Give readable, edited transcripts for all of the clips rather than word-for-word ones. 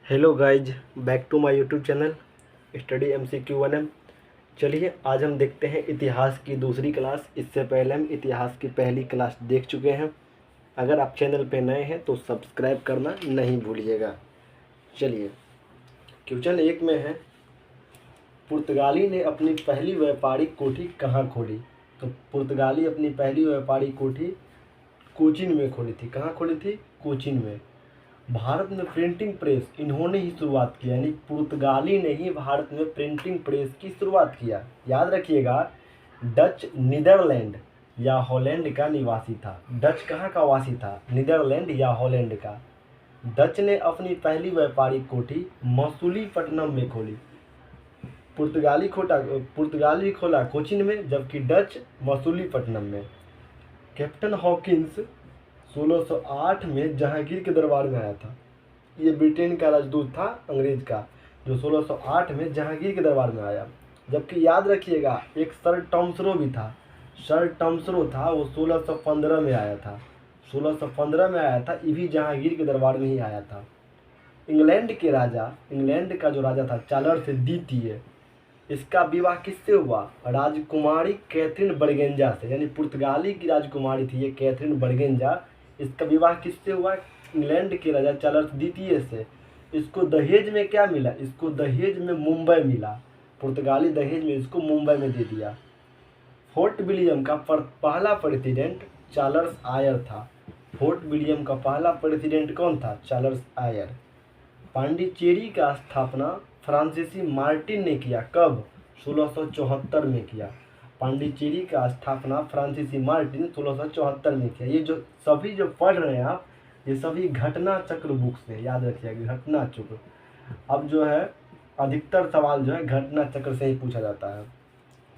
Hello guys, back to my YouTube channel study MCQ1M। चलिए आज हम देखते हैं इतिहास की दूसरी क्लास। इससे पहले हम इतिहास की पहली क्लास देख चुके हैं। अगर आप चैनल पे नए हैं तो सब्सक्राइब करना नहीं भूलिएगा। चलिए क्वेश्चन 1 में है, पुर्तगाली ने अपनी पहली व्यापारिक कोठी कहाँ खोली? तो पुर्तगाली अपनी पहली व्यापारिक कोठी कोचीन में खोली थी। कहाँ खोली थी? कोचीन में। भारत में प्रिंटिंग प्रेस इन्होंने ही शुरुआत की, यानी पुर्तगाली ने ही भारत में प्रिंटिंग प्रेस की शुरुआत किया। याद रखिएगा, डच नीदरलैंड या हॉलैंड का निवासी था। डच कहाँ का वासी था? नीदरलैंड या हॉलैंड का। डच ने अपनी पहली व्यापारिक कोठी मसूलीपट्टनम में खोली। पुर्तगाली खोला कोचीन में, जबकि डच मसूलीपट्टनम में। कैप्टन हॉकिंस 1608 में जहांगीर के दरबार में आया था। ये ब्रिटेन का राजदूत था, अंग्रेज का, जो 1608 में जहांगीर के दरबार में आया। जबकि याद रखिएगा, एक सर टॉमसरो भी था। सर टॉमसरो था, वो 1615 में आया था। 1615 में आया था, ये भी जहांगीर के दरबार में ही आया था। इंग्लैंड का जो राजा था, चार्ल्स द्वितीय, इसका विवाह किससे हुआ? राजकुमारी कैथरीन बरगेंजा से, यानी पुर्तगाली की राजकुमारी थी ये कैथरीन बरगेंजा। इसका विवाह किससे हुआ? इंग्लैंड के राजा चार्ल्स द्वितीय से। इसको दहेज में क्या मिला? इसको दहेज में मुंबई मिला। पुर्तगाली दहेज में इसको मुंबई में दे दिया। फोर्ट विलियम का पहला प्रेसिडेंट चार्ल्स आयर था। फोर्ट विलियम का पहला प्रेसिडेंट कौन था? Charles Eyre. पांडिचेरी का स्थापना फ्रांसीसी मार्टिन ने किया। कब? 1674 में किया। पांडिचेरी का स्थापना फ्रांसीसी मार्टिन 1674 में किया। ये जो सभी जो पढ़ रहे हैं आप, ये सभी घटना चक्र बुक से याद रखिएगा, घटना चक्र। अब जो है अधिकतर सवाल जो है घटना चक्र से ही पूछा जाता है।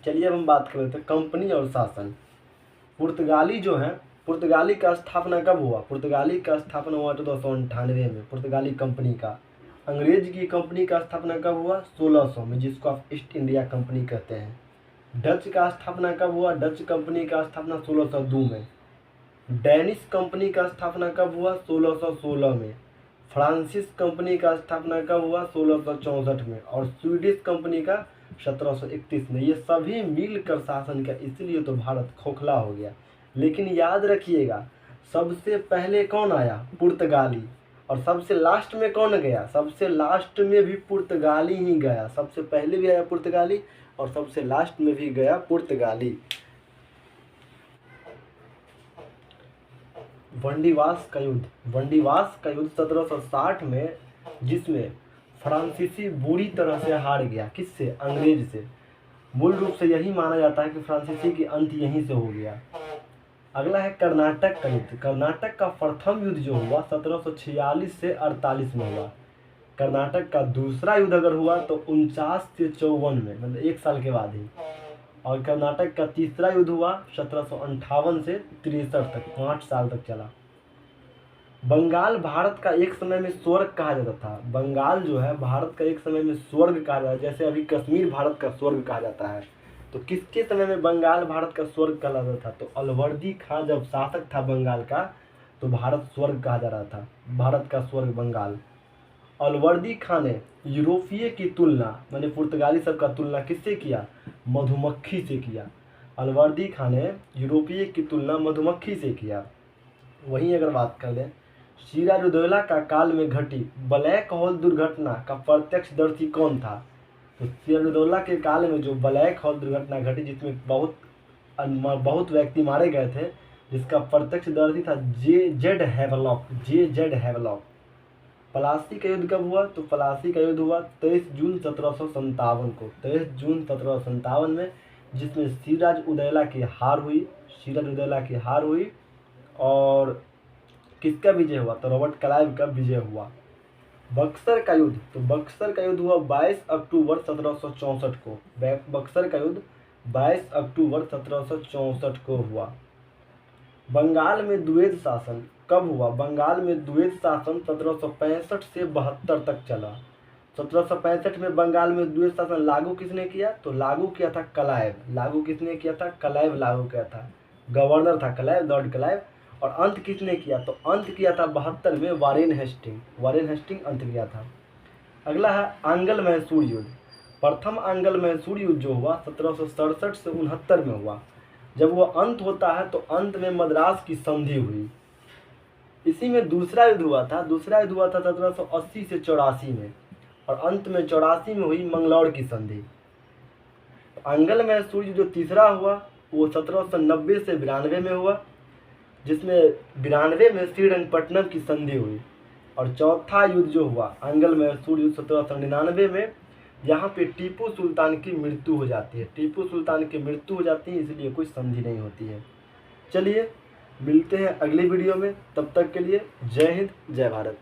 चलिए अब हम बात कर लेते हैं कंपनी और शासन। पुर्तगाली का स्थापना कब हुआ? पुर्तगाली का स्थापना हुआ 1498 में, पुर्तगाली कंपनी का। अंग्रेज की कंपनी का स्थापना कब हुआ? 1600 में, जिसको आप ईस्ट इंडिया कंपनी कहते हैं। डच का स्थापना कब हुआ? डच कंपनी का स्थापना 1602 में। डैनिश कंपनी का स्थापना कब हुआ? 1616 में। फ्रांसिस कंपनी का स्थापना कब हुआ? 1664 में। और स्वीडिश कंपनी का 1731 में। ये सभी मिलकर शासन किया, इसलिए तो भारत खोखला हो गया। लेकिन याद रखिएगा, सबसे पहले कौन आया? पुर्तगाली। और सबसे लास्ट में कौन गया? सबसे लास्ट में भी पुर्तगाली ही गया। सबसे पहले भी आया पुर्तगाली और सबसे लास्ट में भी गया पुर्तगाली। वंडीवास का युद्ध 1760 में, जिसमें फ्रांसीसी बुरी तरह से हार गया। किससे? अंग्रेज से। मूल रूप से यही माना जाता है कि फ्रांसीसी की अंत यहीं से हो गया। अगला है कर्नाटक का युद्ध। कर्नाटक का प्रथम युद्ध जो हुआ 1746 से 48 में हुआ। कर्नाटक का दूसरा युद्ध अगर हुआ तो 49 से 54 में, मतलब 1 साल के बाद ही। और कर्नाटक का तीसरा युद्ध हुआ 1758 से 63 तक, 5 साल तक चला। बंगाल भारत का एक समय में स्वर्ग कहा जाता था। बंगाल जो है भारत का एक समय में स्वर्ग कहा जाता है, जैसे अभी कश्मीर भारत का स्वर्ग कहा जाता है। तो किसके समय में बंगाल भारत का स्वर्ग कहा जाता था? तो अलवर्दी खां जब शासक था बंगाल का, तो भारत स्वर्ग कहा जा रहा था। भारत का स्वर्ग बंगाल। अलवर्दी खां ने यूरोपीय की तुलना, मैंने पुर्तगाली सब का तुलना किससे किया? मधुमक्खी से किया। अलवर्दी खां ने यूरोपीय की तुलना मधुमक्खी से किया। वहीं अगर बात कर लें, सिराजुद्दौला का काल में घटी ब्लैक होल दुर्घटना का प्रत्यक्षदर्शी कौन था? तो सिराजुद्दौला के काल में जो ब्लैक होल दुर्घटना घटी, जिसमें बहुत व्यक्ति मारे गए थे, जिसका प्रत्यक्षदर्शी था जेड हैवलॉक। प्लासी का युद्ध कब हुआ? तो प्लासी का युद्ध हुआ 23 जून 1757 को। 23 जून 1757 में, जिसमें सिराजुद्दौला की हार हुई। और किसका विजय हुआ? तो रॉबर्ट क्लाइव का विजय हुआ। बक्सर का युद्ध हुआ 22 अक्टूबर 1764 को। बक्सर का युद्ध 22 अक्टूबर 1764 को हुआ। बंगाल में द्वैध शासन कब हुआ? बंगाल में द्वैध शासन 1765 से 72 तक चला। 1765 में बंगाल में द्वैध शासन लागू किसने किया? तो लागू किया था क्लाइव। लागू किसने किया था? क्लाइव लागू किया था। गवर्नर था क्लाइव, लॉर्ड क्लाइव। और अंत किसने किया? तो अंत किया था 72 में वारेन हेस्टिंग अंत किया था। अगला है आंग्ल मैसूर युद्ध। प्रथम आंग्ल मैसूर युद्ध जो हुआ 1767 से 69 में हुआ। जब वो अंत होता है तो अंत में मद्रास की संधि हुई। इसी में दूसरा युद्ध हुआ था 1780 से 84 में, और अंत में 84 में हुई मंगलौर की संधि। आंग्ल मैसूर युद्ध जो तीसरा हुआ वो 1790 से 92 में हुआ, जिसमें 92 में श्रीरंगपट्टनम की संधि हुई। और चौथा युद्ध जो हुआ आंग्ल मैसूर युद्ध 1799 में, यहाँ पे टीपू सुल्तान की मृत्यु हो जाती है। टीपू सुल्तान की मृत्यु हो जाती है, इसलिए कोई संधि नहीं होती है। चलिए मिलते हैं अगली वीडियो में, तब तक के लिए जय हिंद जय भारत।